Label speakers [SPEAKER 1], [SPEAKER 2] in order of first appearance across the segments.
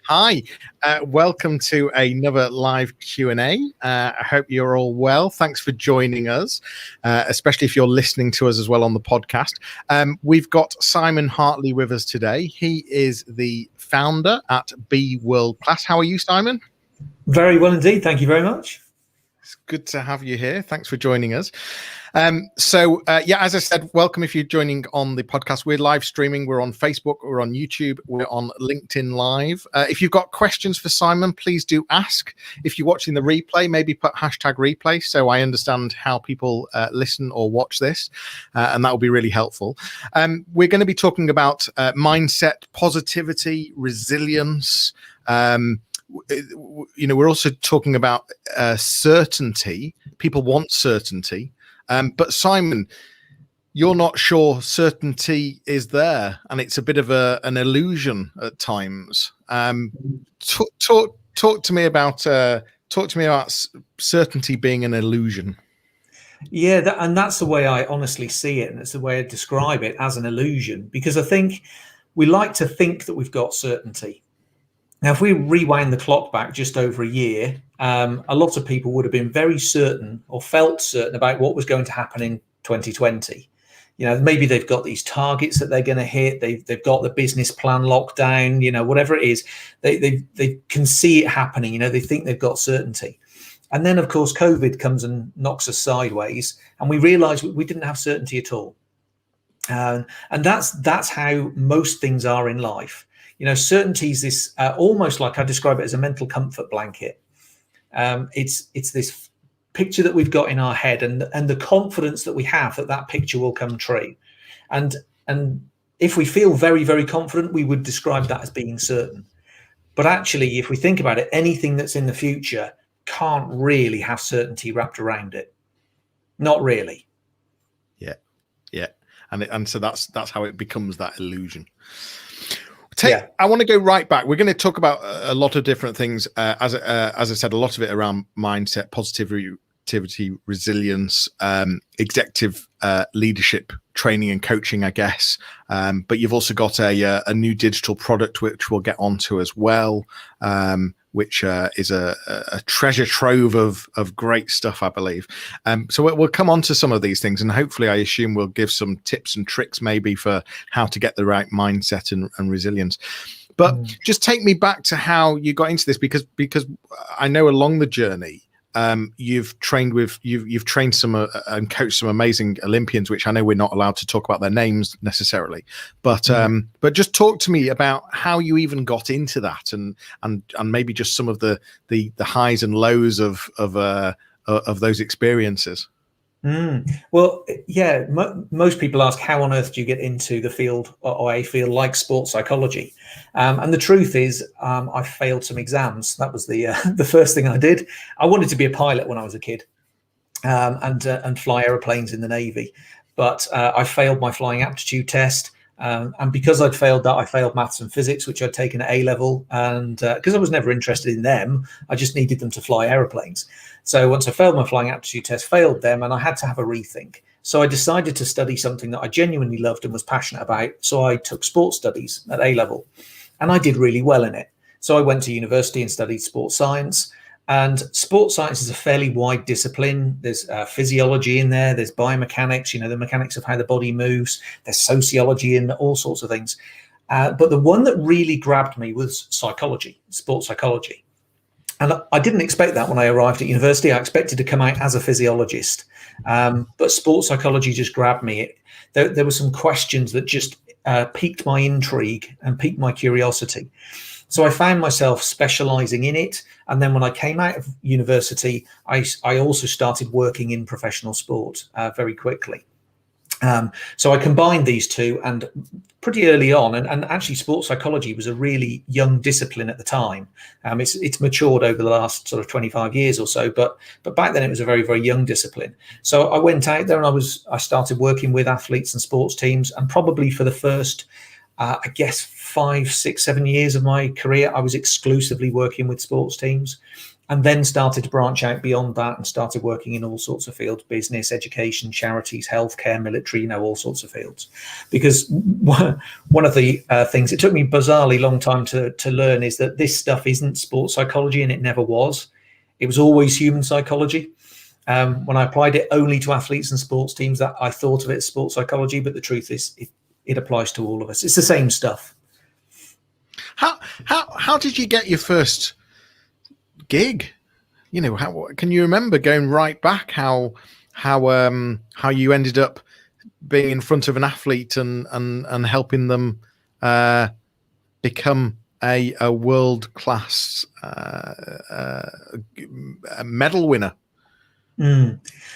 [SPEAKER 1] Hi, welcome to another live Q&A. I hope you're all well. Thanks for joining us, especially if you're listening to us as well on the podcast. We've got Simon Hartley with us today. He is the founder at Be World Class. How are you, Simon?
[SPEAKER 2] Very well indeed. Thank you very much.
[SPEAKER 1] It's good to have you here. Thanks for joining us. As I said, welcome if you're joining on the podcast. We're live streaming. We're on Facebook. We're on YouTube. We're on LinkedIn Live. If you've got questions for Simon, please do ask. If you're watching the replay, maybe put #replay so I understand how people listen or watch this, and that will be really helpful. We're going to be talking about mindset, positivity, resilience. We're also talking about certainty. People want certainty. But Simon, you're not sure certainty is there, and it's a bit of an illusion at times. Talk to me about certainty being an illusion.
[SPEAKER 2] Yeah, and that's the way I honestly see it, and it's the way I describe it, as an illusion, because I think we like to think that we've got certainty. Now, if we rewind the clock back just over a year, a lot of people would have been very certain or felt certain about what was going to happen in 2020. You know, maybe they've got these targets that they're going to hit. They've got the business plan locked down. You know, whatever it is, they can see it happening. You know, they think they've got certainty. And then, of course, COVID comes and knocks us sideways, and we realise we didn't have certainty at all. And that's how most things are in life. You know, certainty is this almost like I describe it as a mental comfort blanket. It's this picture that we've got in our head, and the confidence that we have that picture will come true. And if we feel very, very confident, we would describe that as being certain. But actually, if we think about it, anything that's in the future can't really have certainty wrapped around it. Not really.
[SPEAKER 1] Yeah. And so that's how it becomes that illusion. I want to go right back. We're going to talk about a lot of different things. As I said, a lot of it around mindset, positivity, resilience, executive leadership training and coaching, I guess. But you've also got a new digital product, which we'll get onto as well, which is a treasure trove of great stuff, I believe. So we'll come on to some of these things, and hopefully I assume we'll give some tips and tricks maybe for how to get the right mindset and resilience. But just take me back to how you got into this, because I know along the journey, you've trained some and coached some amazing Olympians, which I know we're not allowed to talk about their names necessarily, but just talk to me about how you even got into that, and maybe just some of the highs and lows of those experiences.
[SPEAKER 2] Well, yeah, most people ask, how on earth do you get into the field or a field like sports psychology? And the truth is, I failed some exams. That was the first thing I did. I wanted to be a pilot when I was a kid, and fly aeroplanes in the Navy. But I failed my flying aptitude test. And because I'd failed that, I failed maths and physics, which I'd taken at A level. And because I was never interested in them, I just needed them to fly aeroplanes. So once I failed my flying aptitude test, failed them, and I had to have a rethink. So I decided to study something that I genuinely loved and was passionate about. So I took sports studies at A level, and I did really well in it. So I went to university and studied sports science. And sports science is a fairly wide discipline. There's physiology in there. There's biomechanics, you know, the mechanics of how the body moves. There's sociology and all sorts of things. But the one that really grabbed me was psychology, sports psychology. And I didn't expect that when I arrived at university. I expected to come out as a physiologist. But sports psychology just grabbed me. There were some questions that just piqued my intrigue and piqued my curiosity. So I found myself specializing in it. And then when I came out of university, I also started working in professional sport very quickly. So I combined these two, and pretty early on, and actually sports psychology was a really young discipline at the time. It's matured over the last sort of 25 years or so, but back then it was a very, very young discipline. So I went out there and I started working with athletes and sports teams, and probably for the first I guess 5, 6, 7 years of my career, I was exclusively working with sports teams, and then started to branch out beyond that and started working in all sorts of fields: business, education, charities, healthcare, military, all sorts of fields. Because one of the things it took me bizarrely long time to learn is that this stuff isn't sports psychology, and it never was. It was always human psychology. When I applied it only to athletes and sports teams, that I thought of it as sports psychology, but the truth is it applies to all of us. It's the same stuff.
[SPEAKER 1] How did you get your first gig? How can you remember going right back? How you ended up being in front of an athlete and helping them become a world class medal winner?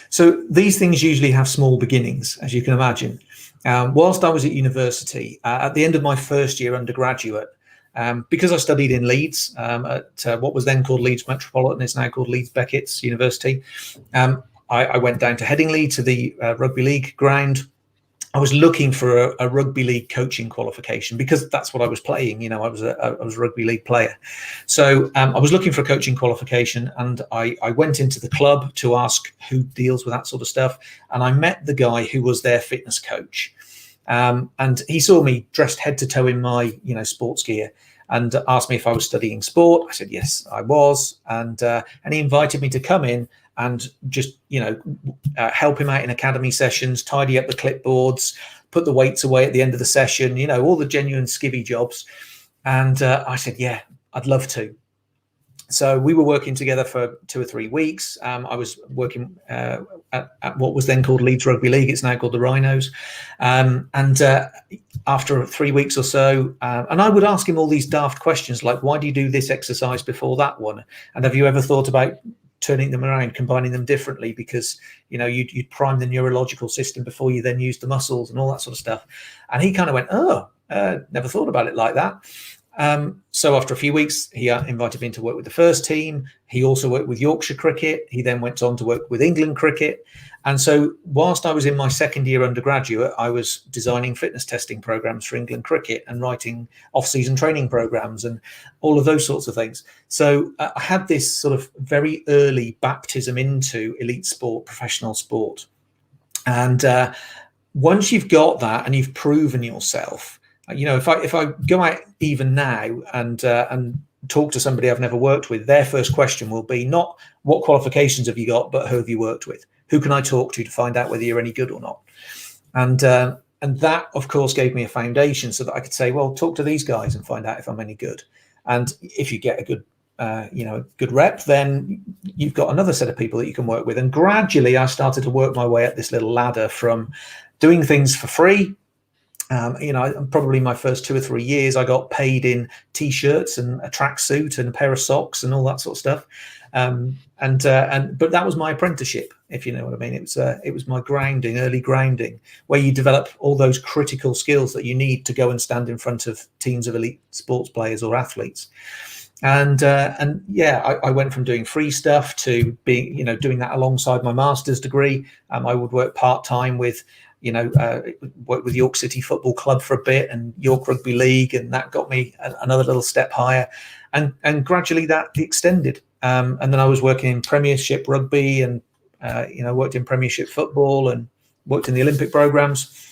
[SPEAKER 2] So these things usually have small beginnings, as you can imagine. Whilst I was at university, at the end of my first year undergraduate, because I studied in Leeds at what was then called Leeds Metropolitan, it's now called Leeds Beckett's University, I went down to Headingley to the rugby league ground. I was looking for a rugby league coaching qualification because that's what I was playing. I was a rugby league player. So I was looking for a coaching qualification, and I went into the club to ask who deals with that sort of stuff. And I met the guy who was their fitness coach. And he saw me dressed head to toe in my, sports gear, and asked me if I was studying sport. I said, yes, I was. And he invited me to come in and just, help him out in academy sessions, tidy up the clipboards, put the weights away at the end of the session, all the genuine skivvy jobs. And I said, yeah, I'd love to. So we were working together for 2 or 3 weeks. I was working at what was then called Leeds Rugby League. It's now called the Rhinos. And after 3 weeks or so, and I would ask him all these daft questions like, why do you do this exercise before that one? And have you ever thought about turning them around, combining them differently, because you'd prime the neurological system before you then use the muscles and all that sort of stuff. And he kind of went, never thought about it like that. So after a few weeks, he invited me to work with the first team. He also worked with Yorkshire cricket. He then went on to work with England cricket. And so whilst I was in my second year undergraduate, I was designing fitness testing programs for England cricket and writing off-season training programs and all of those sorts of things. So I had this sort of very early baptism into elite sport, professional sport. And once you've got that and you've proven yourself, if I go out even now and talk to somebody I've never worked with, their first question will be not what qualifications have you got, but who have you worked with? Who can I talk to find out whether you're any good or not? And that, of course, gave me a foundation so that I could say, well, talk to these guys and find out if I'm any good. And if you get a good, a good rep, then you've got another set of people that you can work with. And gradually, I started to work my way up this little ladder from doing things for free. Probably my first 2 or 3 years, I got paid in T-shirts and a tracksuit and a pair of socks and all that sort of stuff. But that was my apprenticeship, if you know what I mean. It was my early grounding, where you develop all those critical skills that you need to go and stand in front of teams of elite sports players or athletes. I went from doing free stuff to being, doing that alongside my master's degree. I would work part-time with worked with York City Football Club for a bit and York Rugby League, and that got me another little step higher, and gradually that extended. And then I was working in Premiership Rugby and worked in Premiership Football and worked in the Olympic programs.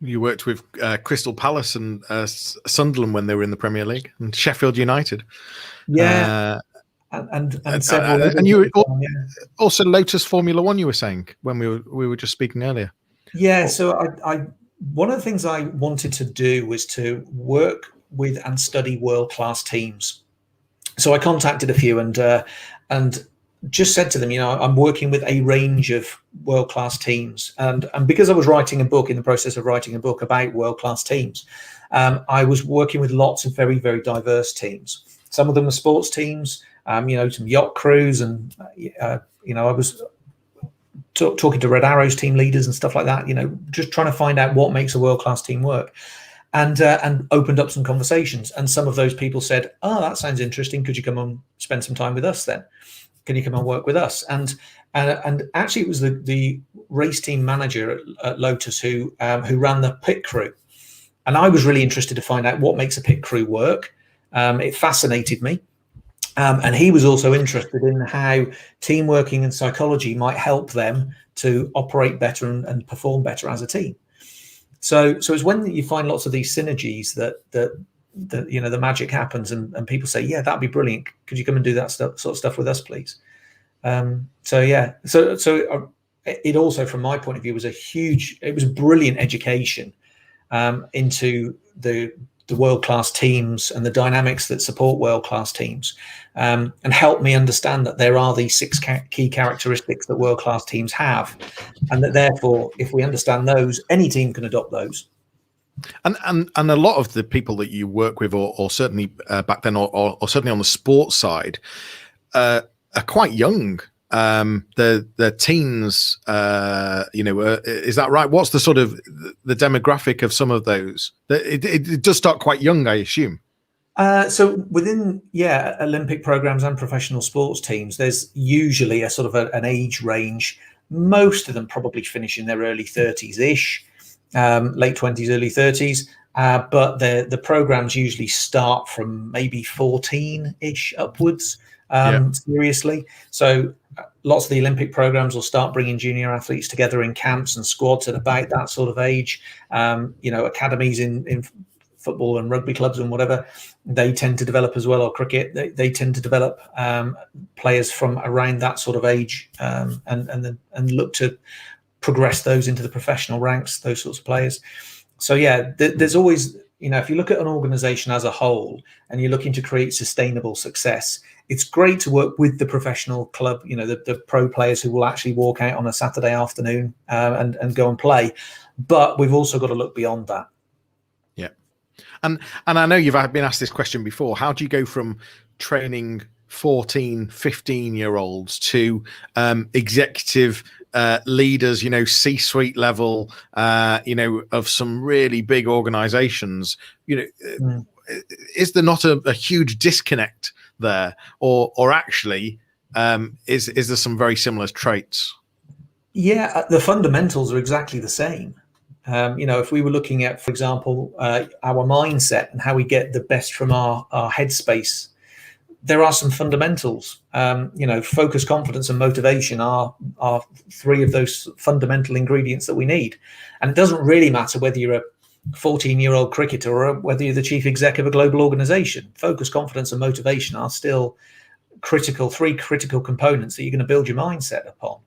[SPEAKER 1] You worked with Crystal Palace and Sunderland when they were in the Premier League, and Sheffield United.
[SPEAKER 2] Yeah. And several
[SPEAKER 1] and you were also Lotus Formula One, you were saying when we were just speaking earlier.
[SPEAKER 2] Yeah, so I one of the things I wanted to do was to work with and study world-class teams. So I contacted a few and just said to them, I'm working with a range of world-class teams. And because I was writing a book, in the process of writing a book about world-class teams, I was working with lots of very, very diverse teams. Some of them were sports teams, some yacht crews, and I was talking to Red Arrow's team leaders and stuff like that, just trying to find out what makes a world-class team work, and opened up some conversations. And some of those people said, oh, that sounds interesting. Could you come and spend some time with us then? Can you come and work with us? And actually it was the race team manager at Lotus who ran the pit crew. And I was really interested to find out what makes a pit crew work. It fascinated me. And he was also interested in how team working and psychology might help them to operate better and perform better as a team. So it's when you find lots of these synergies that the magic happens, and people say, yeah, that'd be brilliant. Could you come and do that sort of stuff with us, please? So it also, from my point of view, was a brilliant education into the world-class teams and the dynamics that support world-class teams, and help me understand that there are these 6 key characteristics that world-class teams have, and that therefore, if we understand those, any team can adopt those.
[SPEAKER 1] And a lot of the people that you work with, or certainly back then, or certainly on the sports side, are quite young. The teens, is that right? What's the sort of the demographic of some of those? It does start quite young, I assume.
[SPEAKER 2] So within Olympic programs and professional sports teams, there's usually a sort of an age range. Most of them probably finish in their early 30s-ish, late 20s, early 30s. But the programs usually start from maybe 14-ish upwards. Seriously. So lots of the Olympic programs will start bringing junior athletes together in camps and squads at about that sort of age. Academies in football and rugby clubs and whatever, they tend to develop as well, or cricket. They tend to develop players from around that sort of age, and look to progress those into the professional ranks, those sorts of players. So there's always, if you look at an organization as a whole and you're looking to create sustainable success, it's great to work with the professional club, the pro players who will actually walk out on a Saturday afternoon and go and play. But we've also got to look beyond that.
[SPEAKER 1] Yeah. And I know you've been asked this question before. How do you go from training 14, 15-year-olds to executive leaders, C-suite level, of some really big organizations? Is there not a huge disconnect there, or actually is there some very similar traits?
[SPEAKER 2] The fundamentals are exactly the same. If we were looking at, for example, our mindset and how we get the best from our headspace, there are some fundamentals. Focus, confidence, and motivation are 3 of those fundamental ingredients that we need. And it doesn't really matter whether you're a 14-year-old cricketer or whether you're the chief exec of a global organization. Focus, confidence, and motivation are still 3 critical components that you're going to build your mindset upon.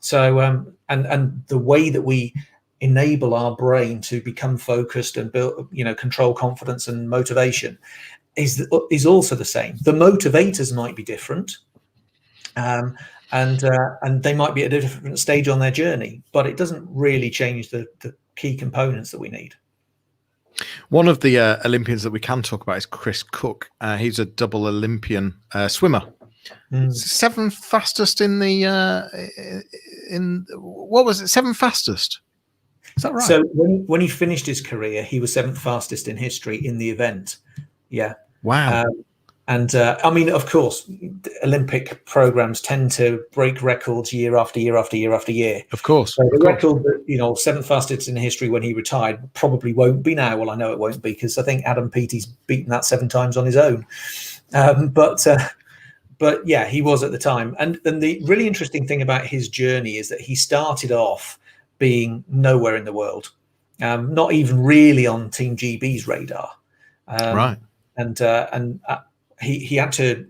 [SPEAKER 2] So, and the way that we enable our brain to become focused and build, control confidence and motivation is also the same. The motivators might be different, and they might be at a different stage on their journey, but it doesn't really change the key components that we need.
[SPEAKER 1] One of the Olympians that we can talk about is Chris Cook. He's a double Olympian swimmer. 7th fastest in what was it? 7th fastest. Is that right?
[SPEAKER 2] So when he finished his career, he was 7th fastest in history in the event. Yeah.
[SPEAKER 1] Wow.
[SPEAKER 2] Of course, Olympic programs tend to break records year after year after year after year.
[SPEAKER 1] Of course.
[SPEAKER 2] So the record that, 7th fastest in history when he retired probably won't be now. Well, I know it won't be, because I think Adam Peaty's beaten that 7 times on his own. But yeah, he was at the time. And the really interesting thing about his journey is that he started off being nowhere in the world, not even really on Team GB's radar.
[SPEAKER 1] Right.
[SPEAKER 2] And he had to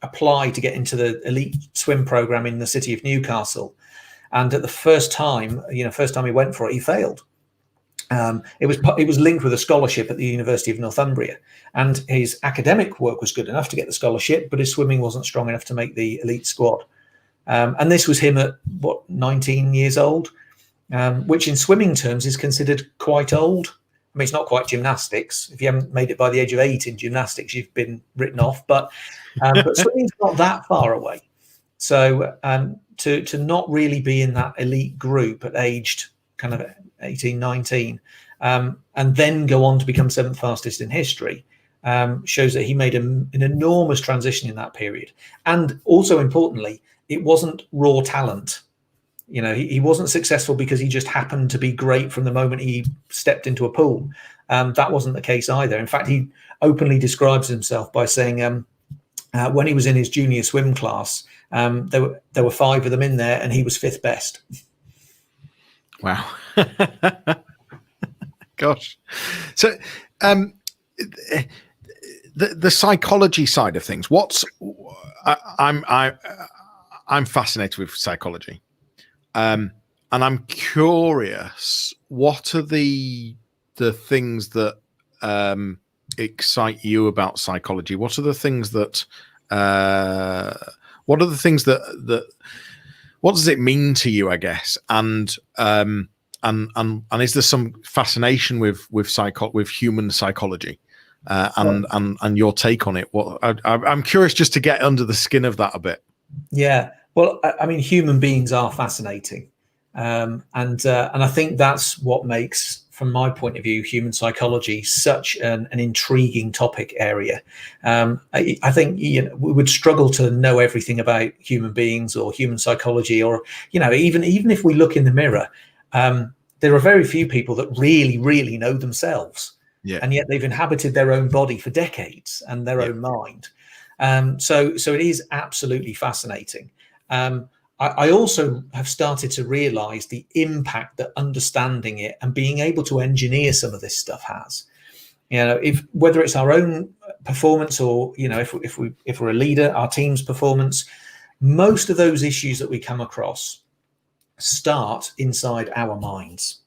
[SPEAKER 2] apply to get into the elite swim program in the city of Newcastle. And at the first time he went for it, he failed. It was linked with a scholarship at the University of Northumbria, and his academic work was good enough to get the scholarship, but his swimming wasn't strong enough to make the elite squad. And this was him at 19 years old, which in swimming terms is considered quite old. I mean, it's not quite gymnastics. If you haven't made it by the age of 8 in gymnastics, you've been written off. But swimming's not that far away. So to not really be in that elite group at aged kind of 18, 19, and then go on to become 7th fastest in history, shows that he made an enormous transition in that period. And also importantly, it wasn't raw talent. You know, he wasn't successful because he just happened to be great from the moment he stepped into a pool. That wasn't the case either. In fact, he openly describes himself by saying when he was in his junior swim class, there were 5 of them in there, and he was 5th best.
[SPEAKER 1] Wow. Gosh. So the psychology side of things, I'm fascinated with psychology. And I'm curious, what are the things that excite you about psychology? What are the things that what does it mean to you, I guess? And is there some fascination with human psychology? And your take on it? I'm curious just to get under the skin of that a bit.
[SPEAKER 2] Yeah, well, I mean, human beings are fascinating, and I think that's what makes, from my point of view, human psychology such an intriguing topic area. I think, you know, we would struggle to know everything about human beings or human psychology, or, you know, even if we look in the mirror, there are very few people that really know themselves.
[SPEAKER 1] Yeah.
[SPEAKER 2] And yet they've inhabited their own body for decades and their own mind. So it is absolutely fascinating. I also have started to realize the impact that understanding it and being able to engineer some of this stuff has. You know, whether it's our own performance, or, you know, if we're a leader, our team's performance, most of those issues that we come across start inside our minds.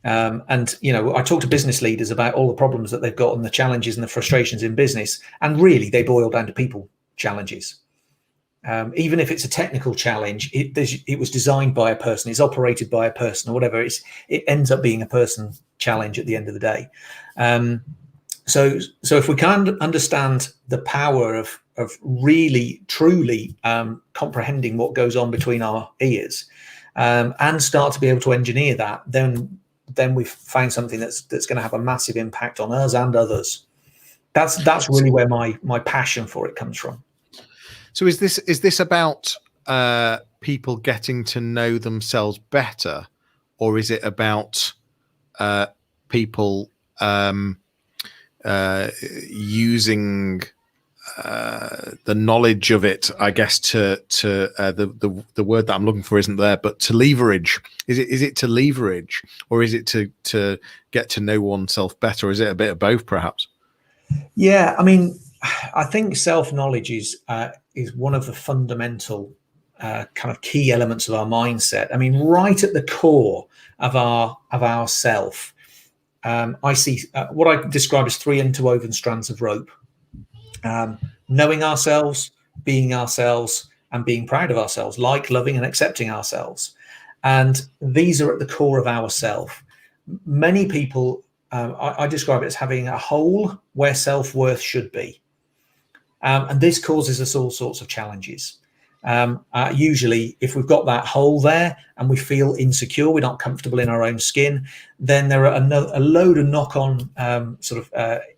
[SPEAKER 2] And, you know, I talk to business leaders about all the problems that they've got and the challenges and the frustrations in business, and really they boil down to people challenges. Even if it's a technical challenge, it was designed by a person, it's operated by a person, or whatever. It ends up being a person challenge at the end of the day. So if we can understand the power of really truly comprehending what goes on between our ears, and start to be able to engineer that, then we've found something that's going to have a massive impact on us and others. That's really where my passion for it comes from.
[SPEAKER 1] So is this about people getting to know themselves better, or is it about people using the knowledge of it, I guess, to the word that I'm looking for isn't there, but to leverage? Is it to leverage, or is it to get to know oneself better? Or is it a bit of both, perhaps?
[SPEAKER 2] Yeah, I mean, I think self-knowledge is one of the fundamental kind of key elements of our mindset. I mean, right at the core of our self, I see what I describe as 3 interwoven strands of rope. Knowing ourselves, being ourselves, and being proud of ourselves, like loving and accepting ourselves. And these are at the core of ourself. Many people, I describe it as having a hole where self-worth should be. And this causes us all sorts of challenges. Usually, if we've got that hole there and we feel insecure, we're not comfortable in our own skin, then there are a load of knock-on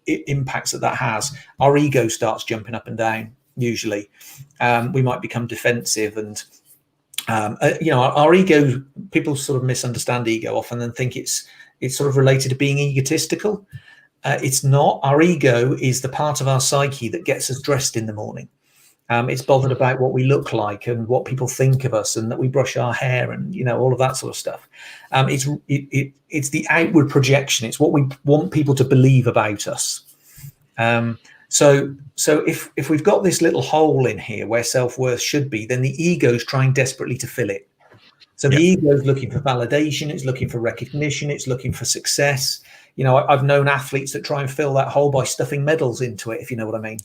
[SPEAKER 2] impacts that has. Our ego starts jumping up and down. Usually, we might become defensive, and our ego. People sort of misunderstand ego often and think it's sort of related to being egotistical. It's not. Our ego is the part of our psyche that gets us dressed in the morning. It's bothered about what we look like and what people think of us, and that we brush our hair, and, you know, all of that sort of stuff. It's the outward projection. It's what we want people to believe about us. So if we've got this little hole in here where self-worth should be, then the ego's trying desperately to fill it. So the ego is looking for validation. It's looking for recognition. It's looking for success. You know, I've known athletes that try and fill that hole by stuffing medals into it, if you know what I mean.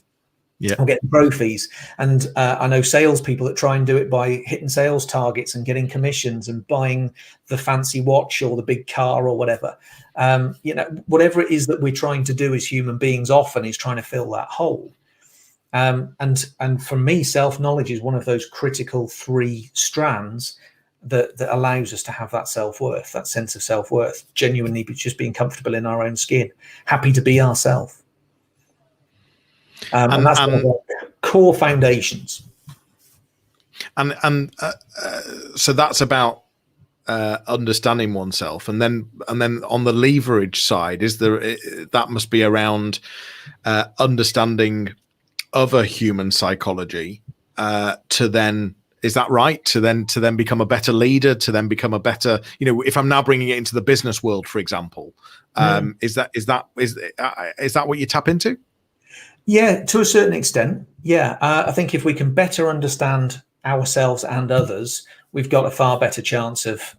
[SPEAKER 1] Yeah.
[SPEAKER 2] Or getting trophies. And I know salespeople that try and do it by hitting sales targets and getting commissions and buying the fancy watch or the big car or whatever. Whatever it is that we're trying to do as human beings often is trying to fill that hole. And for me, self-knowledge is one of those critical 3 strands that allows us to have that self-worth, that sense of self-worth, genuinely just being comfortable in our own skin, happy to be ourselves. And that's one of the core foundations.
[SPEAKER 1] So that's about understanding oneself, and then on the leverage side, that must be around understanding other human psychology to then. Is that right? To then become a better leader, to then become a better, if I'm now bringing it into the business world, for example, is that what you tap into?
[SPEAKER 2] Yeah, to a certain extent. Yeah, I think if we can better understand ourselves and others, we've got a far better chance of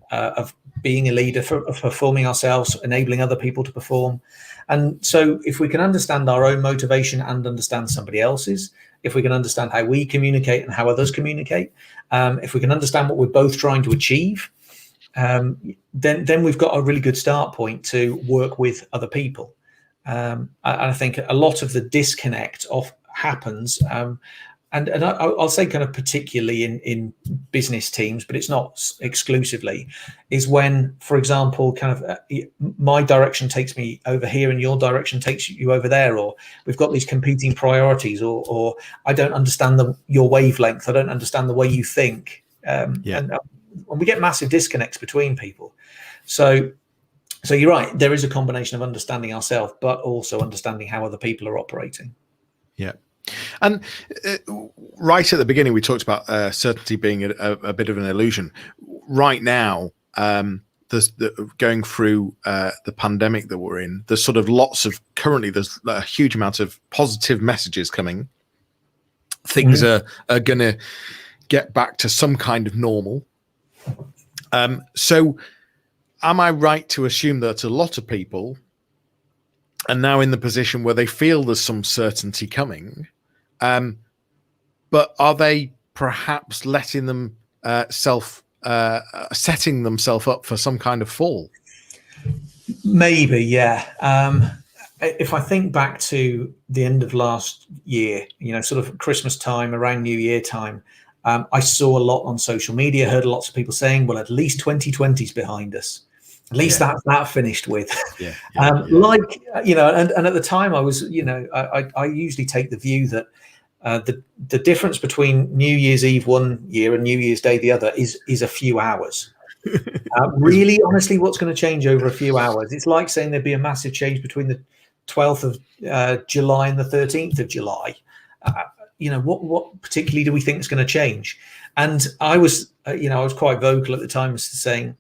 [SPEAKER 2] being a leader, of performing ourselves, enabling other people to perform. And so, if we can understand our own motivation and understand somebody else's, if we can understand how we communicate and how others communicate, if we can understand what we're both trying to achieve, then we've got a really good start point to work with other people. I think a lot of the disconnect happens, and I'll say kind of particularly in business teams, but it's not exclusively, is when, for example, kind of my direction takes me over here and your direction takes you over there, or we've got these competing priorities, or I don't understand your wavelength, I don't understand the way you think, and we get massive disconnects between people. So you're right, there is a combination of understanding ourselves, but also understanding how other people are operating.
[SPEAKER 1] Yeah. And right at the beginning, we talked about certainty being a bit of an illusion. Right now, going through the pandemic that we're in, there's sort of there's a huge amount of positive messages coming. Things are going to get back to some kind of normal. So am I right to assume that a lot of people are now in the position where they feel there's some certainty coming? But are they perhaps letting them setting themselves up for some kind of fall?
[SPEAKER 2] Maybe, yeah. If I think back to the end of last year, sort of Christmas time, around New Year time, I saw a lot on social media, heard lots of people saying, well, at least 2020 is behind us. At least that's that finished with. And at the time I was, I usually take the view that the difference between New Year's Eve one year and New Year's Day the other is a few hours. Really, honestly, what's going to change over a few hours? It's like saying there'd be a massive change between the 12th of July and the 13th of July. What particularly do we think is going to change? And I was quite vocal at the time as to saying,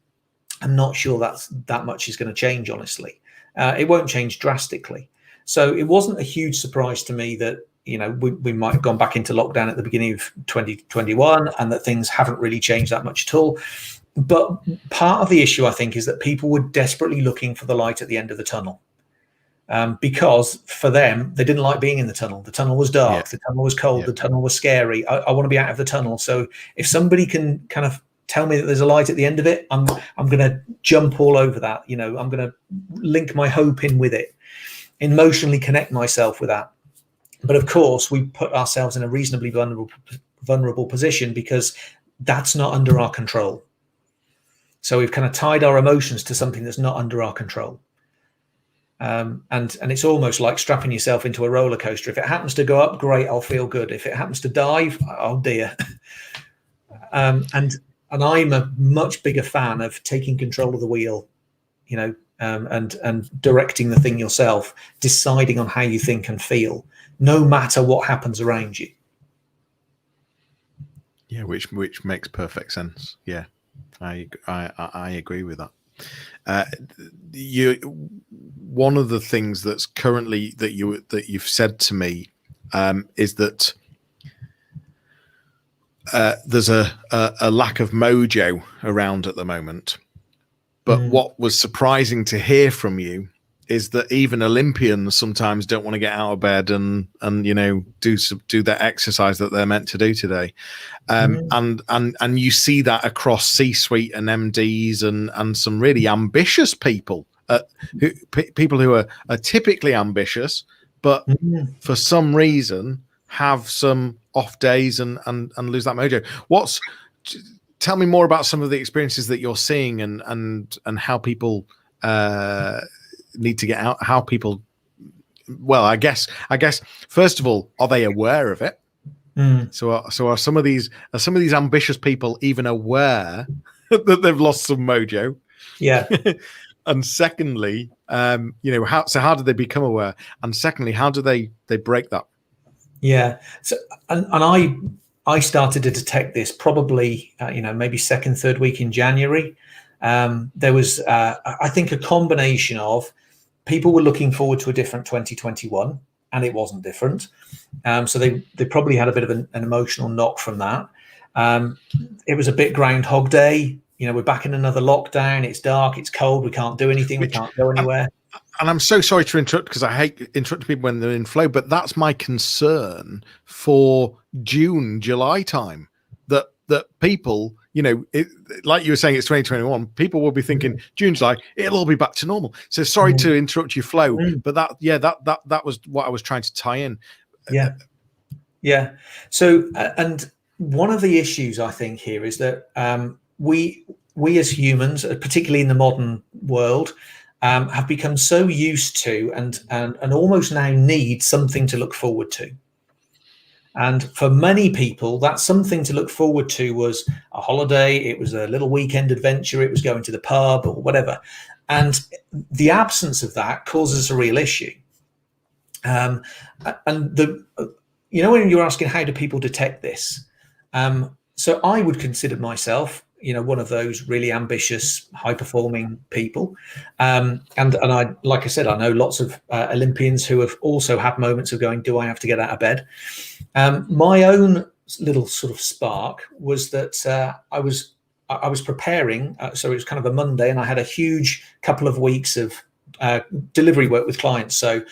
[SPEAKER 2] I'm not sure that much is going to change, honestly. It won't change drastically. So it wasn't a huge surprise to me that, we might have gone back into lockdown at the beginning of 2021 and that things haven't really changed that much at all. But part of the issue, I think, is that people were desperately looking for the light at the end of the tunnel. Because for them, they didn't like being in the tunnel. The tunnel was dark. The tunnel was cold. The tunnel was scary. I want to be out of the tunnel. So if somebody can kind of tell me that there's a light at the end of it, I'm going to jump all over that. I'm going to link my hope in with it, emotionally connect myself with that. But of course, we put ourselves in a reasonably vulnerable position because that's not under our control. So we've kind of tied our emotions to something that's not under our control. And it's almost like strapping yourself into a roller coaster. If it happens to go up, great, I'll feel good. If it happens to dive, oh dear. And I'm a much bigger fan of taking control of the wheel, and directing the thing yourself, deciding on how you think and feel, no matter what happens around you.
[SPEAKER 1] Yeah, which makes perfect sense. Yeah, I agree with that. One of the things that's currently that you've said to me is that there's a lack of mojo around at the moment. But what was surprising to hear from you is that even Olympians sometimes don't want to get out of bed and do that exercise that they're meant to do today. And you see that across C-suite and MDs and some really ambitious people, people who are typically ambitious, but for some reason have some off days and lose that mojo. Tell me more about some of the experiences that you're seeing and how people need to get out, how people, well, I guess first of all, are they aware of it? So are some of these ambitious people even aware that they've lost some mojo?
[SPEAKER 2] Yeah.
[SPEAKER 1] And secondly, how do they become aware? And secondly, how do they break that?
[SPEAKER 2] Yeah. So, and I started to detect this probably, maybe second, third week in January. There was, I think, a combination of people were looking forward to a different 2021, and it wasn't different. So they probably had a bit of an emotional knock from that. It was a bit Groundhog Day. We're back in another lockdown. It's dark. It's cold. We can't do anything. We can't go anywhere.
[SPEAKER 1] And I'm so sorry to interrupt, because I hate interrupting people when they're in flow, but that's my concern for June, July time, that people, like you were saying, it's 2021, people will be thinking June, July, it'll all be back to normal. So sorry to interrupt your flow, but that was what I was trying to tie in.
[SPEAKER 2] Yeah. So, and one of the issues I think here is that we as humans, particularly in the modern world, have become so used to and almost now need something to look forward to. And for many people, that something to look forward to was a holiday. It was a little weekend adventure. It was going to the pub or whatever. And the absence of that causes a real issue. And when you're asking how do people detect this? So I would consider myself, one of those really ambitious, high-performing people. And I, like I said, I know lots of Olympians who have also had moments of going, do I have to get out of bed? My own little sort of spark was that I was preparing. So it was kind of a Monday, and I had a huge couple of weeks of delivery work with clients. So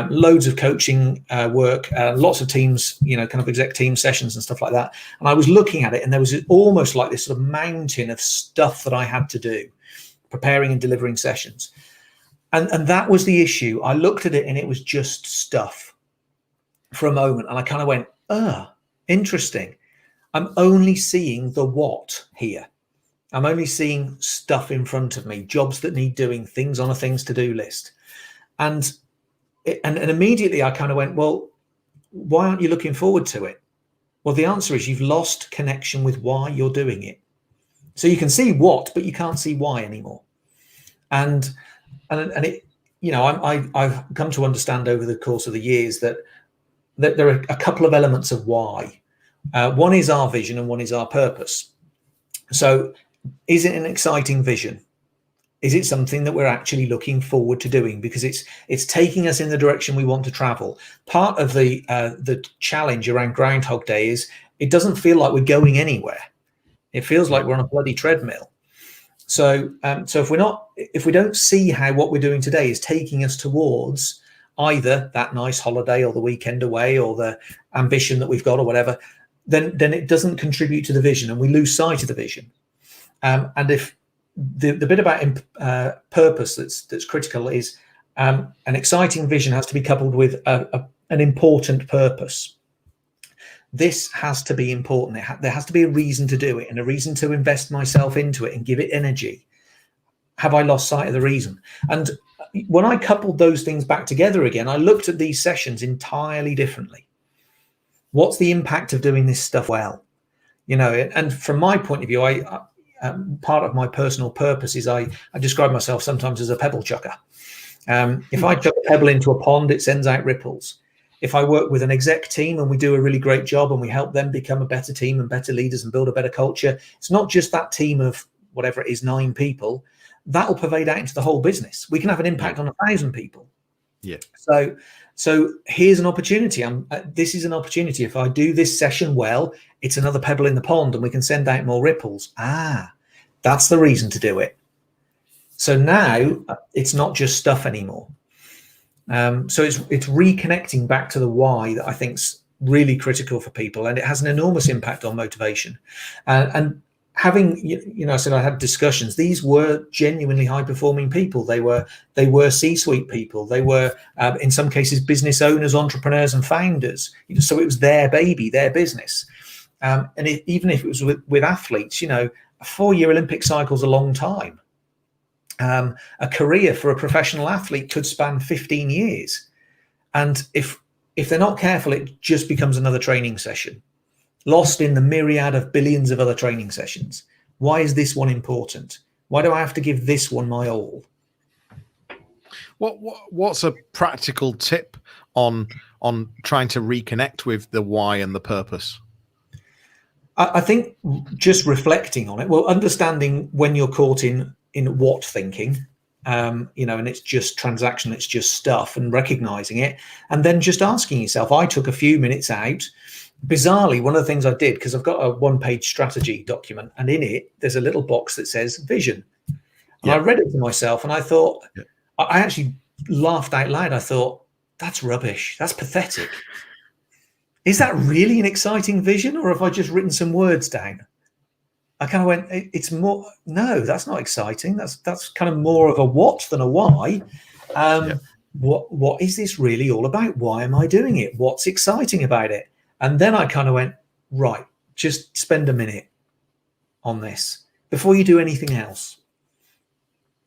[SPEAKER 2] loads of coaching work, lots of teams, kind of exec team sessions and stuff like that. And I was looking at it, and there was almost like this sort of mountain of stuff that I had to do, preparing and delivering sessions. And that was the issue. I looked at it, and it was just stuff for a moment. And I kind of went, interesting. I'm only seeing the what here. I'm only seeing stuff in front of me, jobs that need doing, things on a things to do list. And immediately I kind of went, well, why aren't you looking forward to it? Well, the answer is you've lost connection with why you're doing it. So you can see what, but you can't see why anymore. And it, I've come to understand over the course of the years that there are a couple of elements of why. One is our vision and one is our purpose. So is it an exciting vision? Is it something that we're actually looking forward to doing because it's taking us in the direction we want to travel? Part of the challenge around Groundhog Day is it doesn't feel like we're going anywhere. It feels like we're on a bloody treadmill. So if we don't see how what we're doing today is taking us towards either that nice holiday or the weekend away or the ambition that we've got or whatever, then it doesn't contribute to the vision, and we lose sight of the vision. And if the bit about purpose that's critical is an exciting vision has to be coupled with an important purpose. This has to be important. There has to be a reason to do it and a reason to invest myself into it and give it energy. Have I lost sight of the reason? And when I coupled those things back together again, I looked at these sessions entirely differently. What's the impact of doing this stuff well? And from my point of view, part of my personal purpose is I describe myself sometimes as a pebble chucker. If I chuck a pebble into a pond, it sends out ripples. If I work with an exec team and we do a really great job and we help them become a better team and better leaders and build a better culture, it's not just that team of whatever it is, 9 people. That will pervade out into the whole business. We can have an impact on 1,000 people. Yeah. So here's an opportunity. This is an opportunity. If I do this session well, it's another pebble in the pond and we can send out more ripples. That's the reason to do it. So now it's not just stuff anymore. So it's reconnecting back to the why that I think's really critical for people, and it has an enormous impact on motivation. And having, I said I had discussions. These were genuinely high-performing people. They were C-suite people. They were, in some cases, business owners, entrepreneurs, and founders. So it was their baby, their business. And even if it was with athletes, a 4-year Olympic cycle is a long time. A career for a professional athlete could span 15 years. And if they're not careful, it just becomes another training session. lost in the myriad of billions of other training sessions? Why is this one important? Why do I have to give this one my all?
[SPEAKER 1] What's a practical tip on trying to reconnect with the why and the purpose?
[SPEAKER 2] I think just reflecting on it, well, understanding when you're caught in what thinking, and it's just transaction, it's just stuff, and recognizing it, and then just asking yourself. I took a few minutes out. Bizarrely, one of the things I did, because I've got a one-page strategy document, and in it there's a little box that says vision, and I read it to myself, and I thought, I actually laughed out loud. I thought, that's rubbish. That's pathetic. Is that really an exciting vision, or have I just written some words down? I kind of went, it's more, no, that's not exciting. That's kind of more of a what than a why. What is this really all about? Why am I doing it? What's exciting about it? And then I kind of went, right, just spend a minute on this before you do anything else.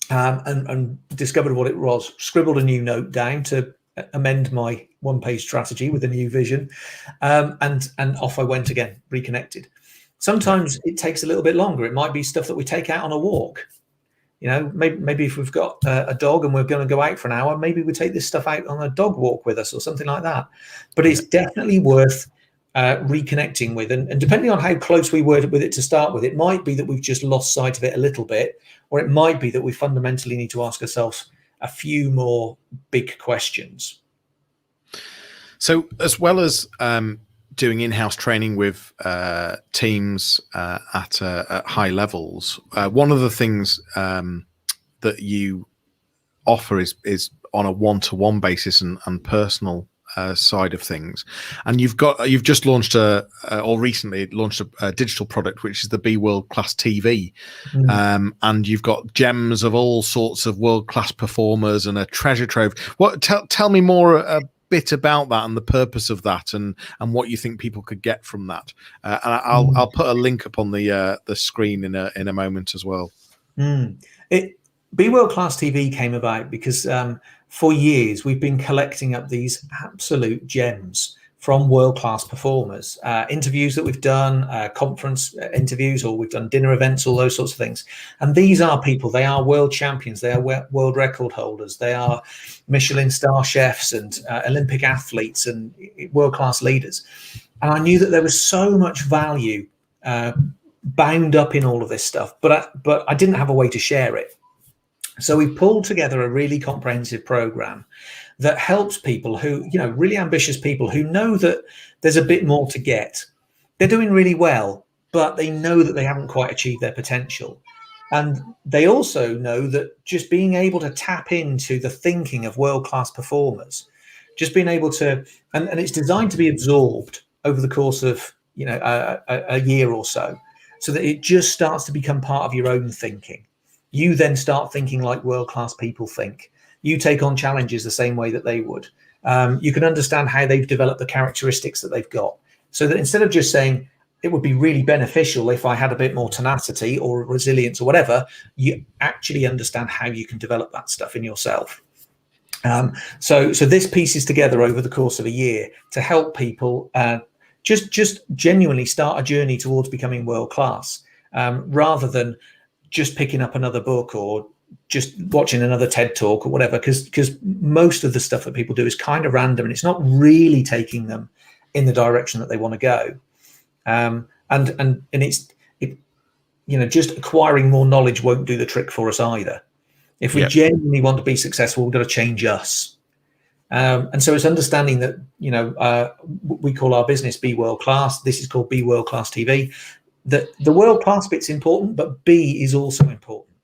[SPEAKER 2] And discovered what it was, scribbled a new note down to amend my one-page strategy with a new vision, and off I went again, reconnected. Sometimes it takes a little bit longer. It might be stuff that we take out on a walk. Maybe if we've got a dog and we're going to go out for an hour, maybe we take this stuff out on a dog walk with us or something like that. But it's definitely worth reconnecting with, and depending on how close we were with it to start with, it might be that we've just lost sight of it a little bit, or it might be that we fundamentally need to ask ourselves a few more big questions.
[SPEAKER 1] So as well as doing in-house training with teams at high levels, one of the things that you offer is on a one-to-one basis and personal side of things, and you've just launched or recently launched a digital product, which is the Be World Class TV, and you've got gems of all sorts of world-class performers and a treasure trove. Tell me more a bit about that and the purpose of that, and what you think people could get from that. And I'll put a link up on the screen in a moment as well.
[SPEAKER 2] Be World Class TV came about because for years we've been collecting up these absolute gems from world-class performers, interviews that we've done, conference interviews, or we've done dinner events, all those sorts of things. And these are people, they are world champions, they are world record holders, they are Michelin star chefs and Olympic athletes and world-class leaders. And I knew that there was so much value bound up in all of this stuff, but I didn't have a way to share it. So we pulled together a really comprehensive program that helps people who, really ambitious people who know that there's a bit more to get. They're doing really well, but they know that they haven't quite achieved their potential. And they also know that just being able to tap into the thinking of world-class performers, just being able to, and it's designed to be absorbed over the course of, a year or so that it just starts to become part of your own thinking. You then start thinking like world-class people think. You take on challenges the same way that they would. You can understand how they've developed the characteristics that they've got, so that instead of just saying it would be really beneficial if I had a bit more tenacity or resilience or whatever, you actually understand how you can develop that stuff in yourself. So this pieces together over the course of a year to help people just genuinely start a journey towards becoming world-class, rather than just picking up another book or just watching another TED talk or whatever, because most of the stuff that people do is kind of random and it's not really taking them in the direction that they want to go. And it's just acquiring more knowledge won't do the trick for us either. If we genuinely want to be successful, we've got to change us. And so it's understanding that, we call our business Be World Class. This is called Be World Class TV. That the world class bit's important, but B is also important.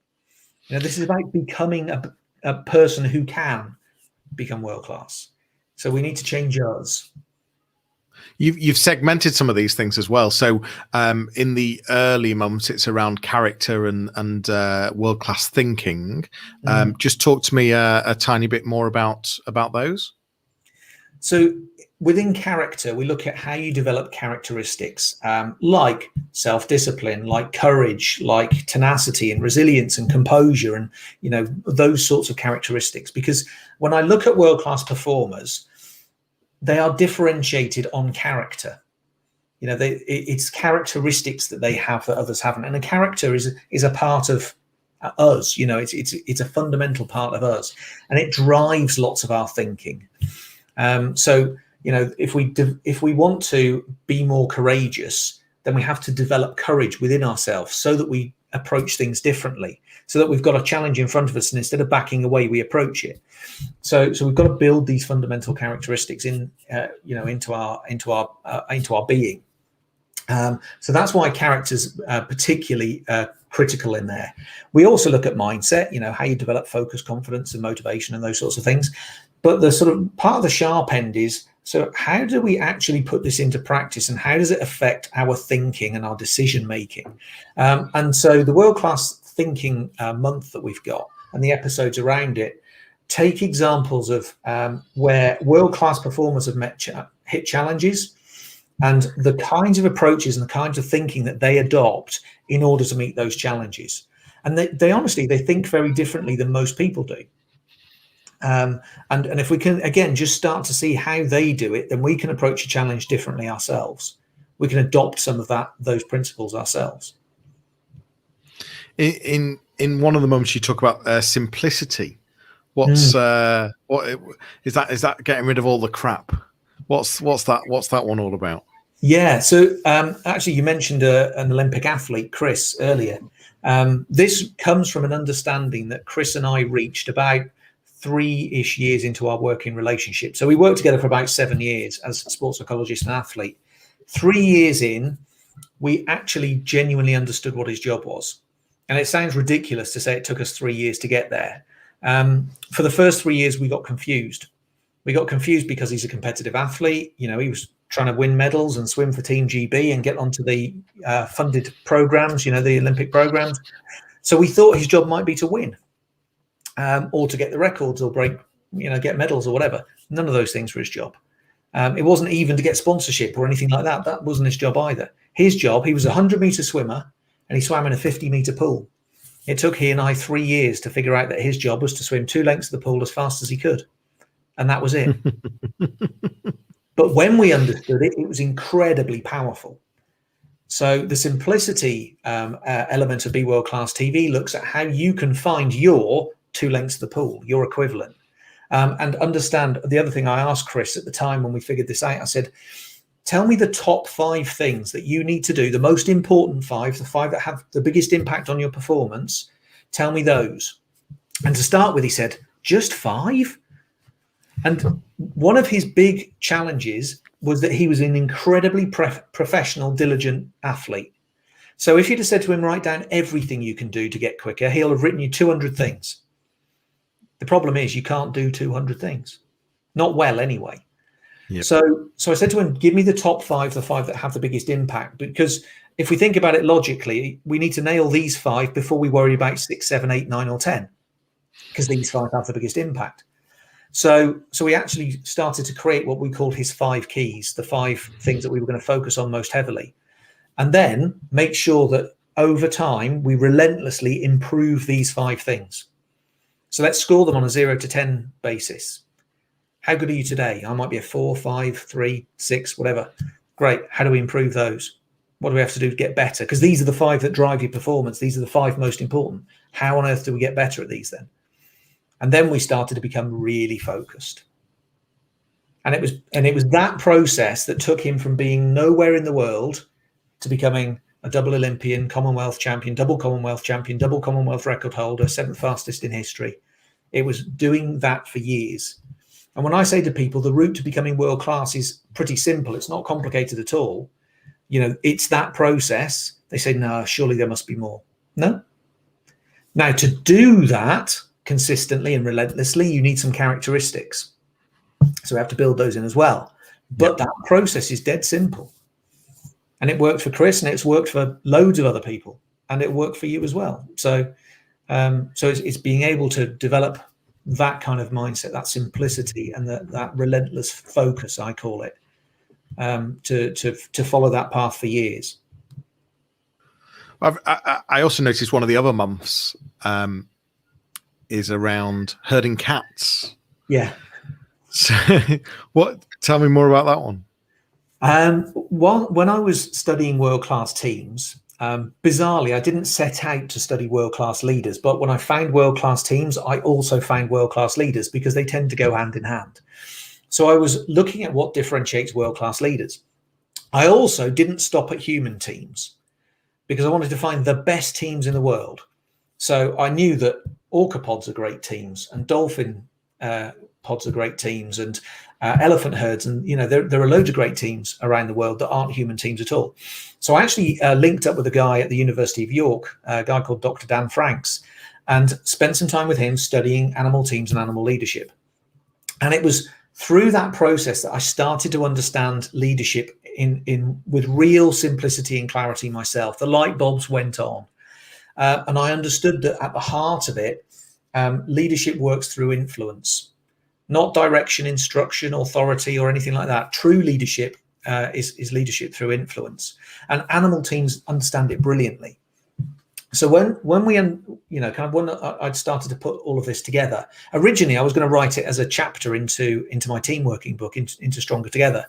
[SPEAKER 2] This is about becoming a person who can become world class. So we need to change us.
[SPEAKER 1] You've segmented some of these things as well. So in the early months, it's around character and world class thinking. Just talk to me a tiny bit more about those. So
[SPEAKER 2] within character, we look at how you develop characteristics like self-discipline, like courage, like tenacity and resilience and composure, and those sorts of characteristics. Because when I look at world-class performers, they are differentiated on character. It's characteristics that they have that others haven't, and a character is a part of us. It's a fundamental part of us, and it drives lots of our thinking. So if we want to be more courageous, then we have to develop courage within ourselves so that we approach things differently, so that we've got a challenge in front of us, and instead of backing away, we approach it. So we've got to build these fundamental characteristics into our being. So that's why character's particularly critical in there. We also look at mindset, how you develop focus, confidence, and motivation, and those sorts of things. But the sort of part of the sharp end is, so how do we actually put this into practice, and how does it affect our thinking and our decision making? And so the World Class Thinking Month that we've got, and the episodes around it, take examples of where world-class performers have hit challenges, and the kinds of approaches and the kinds of thinking that they adopt in order to meet those challenges. And they honestly, they think very differently than most people do. And if we can, again, just start to see how they do it, then we can approach a challenge differently ourselves. We can adopt some of those principles ourselves.
[SPEAKER 1] In one of the moments you talk about simplicity. What is that getting rid of all the crap? What's that one all about?
[SPEAKER 2] Yeah, so actually you mentioned an Olympic athlete, Chris, earlier. This comes from an understanding that Chris and I reached about 3-ish years into our working relationship. So we worked together for about 7 years as a sports psychologist and athlete. 3 years in, we actually genuinely understood what his job was. And it sounds ridiculous to say it took us 3 years to get there. For the first 3 years, we got confused. We got confused because he's a competitive athlete. He was trying to win medals and swim for Team GB and get onto the funded programs, the Olympic programs. So we thought his job might be to win, or to get the records or break, get medals or whatever. None of those things were his job. It wasn't even to get sponsorship or anything like that. That wasn't his job either. His job, he was a 100-meter swimmer, and he swam in a 50-meter pool. It took he and I 3 years to figure out that his job was to swim 2 lengths of the pool as fast as he could. And that was it. But when we understood it, it was incredibly powerful. So the simplicity element of Be World Class TV looks at how you can find your 2 lengths of the pool, your equivalent. And understand the other thing I asked Chris at the time when we figured this out, I said, tell me the top 5 things that you need to do, the most important 5, the 5 that have the biggest impact on your performance. Tell me those. And to start with, he said, just 5? And one of his big challenges was that he was an incredibly professional, diligent athlete. So if you'd have said to him, write down everything you can do to get quicker, he'll have written you 200 things. The problem is you can't do 200 things. Not well, anyway. Yep. So I said to him, give me the top 5, the 5 that have the biggest impact. Because if we think about it logically, we need to nail these 5 before we worry about 6, 7, 8, 9, or 10. Because these 5 have the biggest impact. So we actually started to create what we called his 5 keys, the 5 things that we were going to focus on most heavily. And then make sure that over time, we relentlessly improve these 5 things. So let's score them on a 0 to 10 basis. How good are you today? I might be a 4, 5, 3, 6, whatever. Great. How do we improve those? What do we have to do to get better? Because these are the 5 that drive your performance. These are the 5 most important. How on earth do we get better at these then? And then we started to become really focused. And it was that process that took him from being nowhere in the world to becoming a double Olympian, Commonwealth champion, double Commonwealth record holder, 7th fastest in history. It was doing that for years. And when I say to people, the route to becoming world class is pretty simple. It's not complicated at all. It's that process. They say, no, surely there must be more. No. Now, to do that consistently and relentlessly, you need some characteristics. So we have to build those in as well. But that process is dead simple. And it worked for Chris, and it's worked for loads of other people, and it worked for you as well. So it's being able to develop that kind of mindset, that simplicity, and that relentless focus, I call it, to follow that path for years.
[SPEAKER 1] I also noticed one of the other months is around herding cats.
[SPEAKER 2] Yeah.
[SPEAKER 1] So tell me more about that one.
[SPEAKER 2] When I was studying world-class teams, bizarrely, I didn't set out to study world-class leaders, but when I found world-class teams, I also found world-class leaders because they tend to go hand in hand. So I was looking at what differentiates world-class leaders. I also didn't stop at human teams because I wanted to find the best teams in the world. So I knew that orca pods are great teams, and dolphin pods are great teams, and elephant herds, and there are loads of great teams around the world that aren't human teams at all. So I actually linked up with a guy at the University of York, a guy called Dr. Dan Franks, and spent some time with him studying animal teams and animal leadership. And it was through that process that I started to understand leadership in with real simplicity and clarity myself. The light bulbs went on, and I understood that at the heart of it, leadership works through influence, not direction, instruction, authority, or anything like that. True leadership is leadership through influence, and animal teams understand it brilliantly. So when we, when I'd started to put all of this together, originally I was going to write it as a chapter into my team working book, into Stronger Together.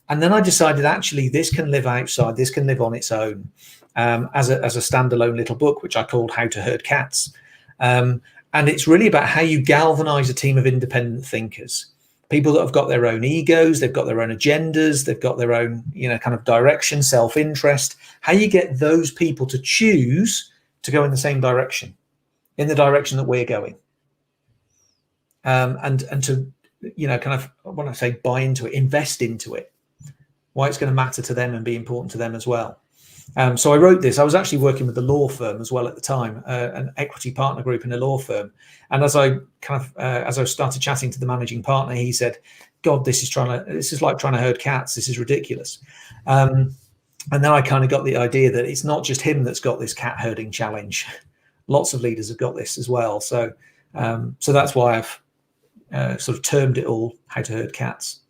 [SPEAKER 2] And then I decided, actually, this can live outside, this can live on its own as a standalone little book, which I called How to Herd Cats. And it's really about how you galvanize a team of independent thinkers, people that have got their own egos, they've got their own agendas, they've got their own, kind of direction, self-interest, how you get those people to choose to go in the same direction, in the direction that we're going. And to, kind of, when I say buy into it, invest into it, why it's going to matter to them and be important to them as well. So I wrote this. I was actually working with the law firm as well at the time, an equity partner group in a law firm. And as I started chatting to the managing partner, he said, "God, this is like trying to herd cats. This is ridiculous." And then I kind of got the idea that it's not just him that's got this cat herding challenge. Lots of leaders have got this as well. So that's why I've sort of termed it all How to Herd Cats.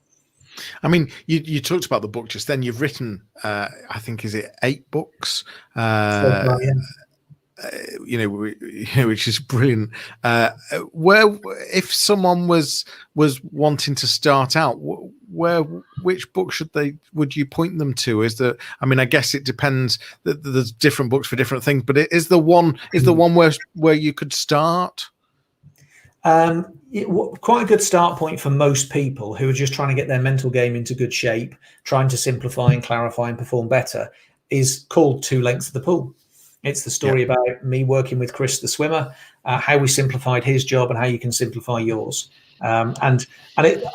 [SPEAKER 1] I mean, you talked about the book just then. You've written, I think, is it 8 books? Which is brilliant. If someone was wanting to start out, which book would you point them to? I guess it depends. There's different books for different things, but is the one where you could start?
[SPEAKER 2] Quite a good start point for most people who are just trying to get their mental game into good shape, trying to simplify and clarify and perform better, is called Two Lengths of the Pool. It's the story about me working with Chris, the swimmer, how we simplified his job and how you can simplify yours. I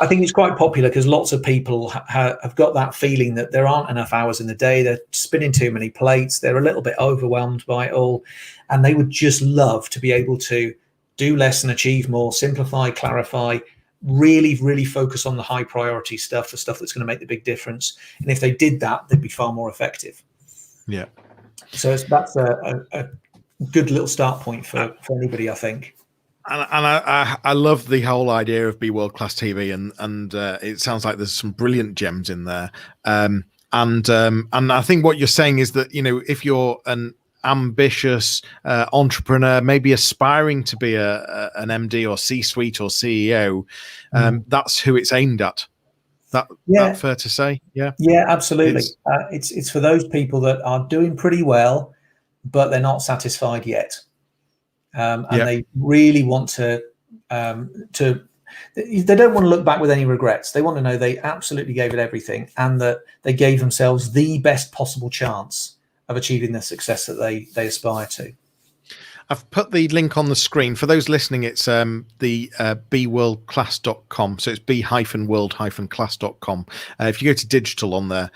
[SPEAKER 2] think it's quite popular because lots of people have got that feeling that there aren't enough hours in the day. They're spinning too many plates. They're a little bit overwhelmed by it all. And they would just love to be able to do less and achieve more, simplify, clarify, really, really focus on the high priority stuff, the stuff that's going to make the big difference. And if they did that, they'd be far more effective.
[SPEAKER 1] Yeah.
[SPEAKER 2] So that's a good little start point for anybody, I think.
[SPEAKER 1] And I love the whole idea of Be World Class TV, and it sounds like there's some brilliant gems in there. And I think what you're saying is that, if you're an ambitious entrepreneur, maybe aspiring to be an MD or C-suite or CEO, that's who it's aimed at. That fair to say? Yeah,
[SPEAKER 2] absolutely. It's for those people that are doing pretty well, but they're not satisfied yet, and they really want to. They don't want to look back with any regrets. They want to know they absolutely gave it everything, and that they gave themselves the best possible chance of achieving the success that they aspire to.
[SPEAKER 1] I've put the link on the screen. For those listening, it's the beworldclass.com. So it's b-world-class.com. If you go to digital on there,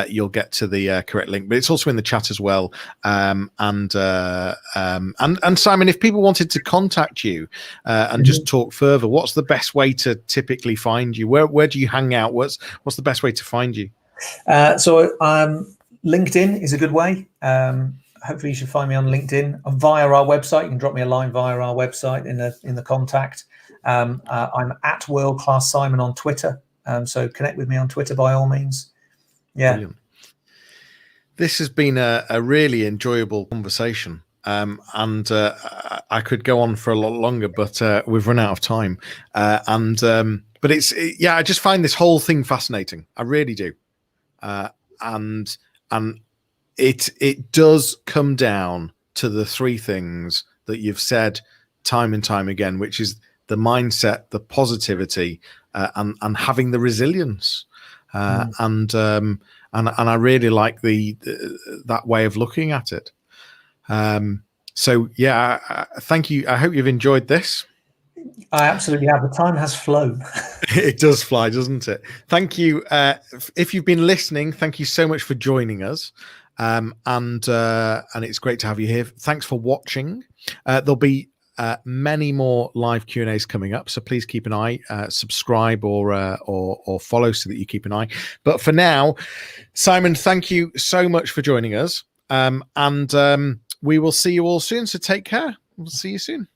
[SPEAKER 1] you'll get to the correct link. But it's also in the chat as well. And Simon, if people wanted to contact you and just talk further, what's the best way to typically find you? Where do you hang out? What's the best way to find you?
[SPEAKER 2] So LinkedIn is a good way. Hopefully you should find me on LinkedIn via our website. You can drop me a line via our website in the contact. I'm at World Class Simon on Twitter. So connect with me on Twitter by all means. Yeah.
[SPEAKER 1] Brilliant. This has been a really enjoyable conversation. And I could go on for a lot longer, but we've run out of time. But I just find this whole thing fascinating. I really do. and it does come down to the three things that you've said time and time again, which is the mindset, the positivity, and having the resilience. And I really like that way of looking at it. So yeah, thank you. I hope you've enjoyed this.
[SPEAKER 2] I absolutely have. The time has flown.
[SPEAKER 1] It does fly, doesn't it? Thank you. If you've been listening, thank you so much for joining us. And it's great to have you here. Thanks for watching. There'll be many more live Q&As coming up, so please keep an eye, subscribe or follow so that you keep an eye. But for now, Simon, thank you so much for joining us. And we will see you all soon. So take care. We'll see you soon.